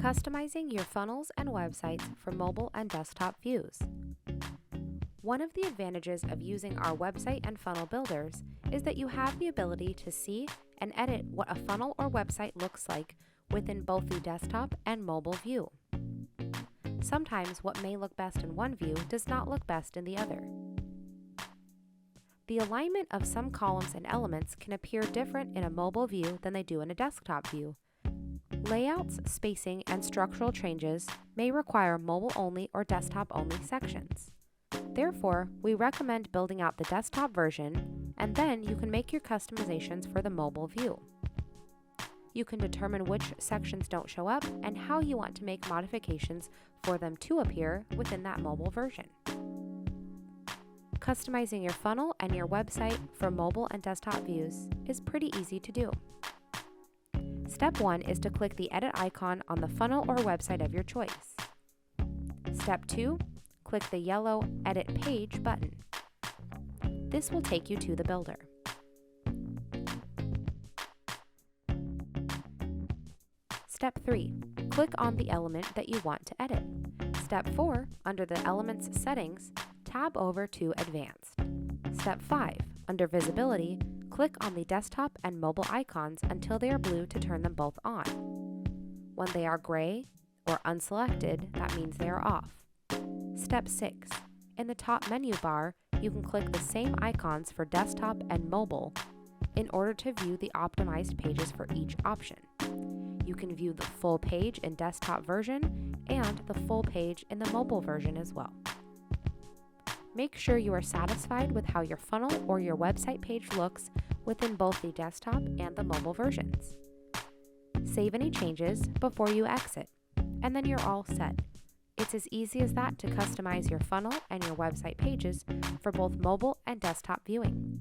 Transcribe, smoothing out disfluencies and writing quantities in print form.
Customizing your funnels and websites for mobile and desktop views. One of the advantages of using our website and funnel builders is that you have the ability to see and edit what a funnel or website looks like within both the desktop and mobile view. Sometimes what may look best in one view does not look best in the other. The alignment of some columns and elements can appear different in a mobile view than they do in a desktop view. Layouts, spacing, and structural changes may require mobile-only or desktop-only sections. Therefore, we recommend building out the desktop version, and then you can make your customizations for the mobile view. You can determine which sections don't show up and how you want to make modifications for them to appear within that mobile version. Customizing your funnel and your website for mobile and desktop views is pretty easy to do. Step 1 is to click the edit icon on the funnel or website of your choice. Step 2, click the yellow Edit Page button. This will take you to the builder. Step 3, click on the element that you want to edit. Step 4, under the Elements Settings, tab over to Advanced. Step 5, under Visibility, click on the desktop and mobile icons until they are blue to turn them both on. When they are gray or unselected, that means they are off. Step 6, in the top menu bar, you can click the same icons for desktop and mobile in order to view the optimized pages for each option. You can view the full page in desktop version and the full page in the mobile version as well. Make sure you are satisfied with how your funnel or your website page looks within both the desktop and the mobile versions. Save any changes before you exit, and then you're all set. It's as easy as that to customize your funnel and your website pages for both mobile and desktop viewing.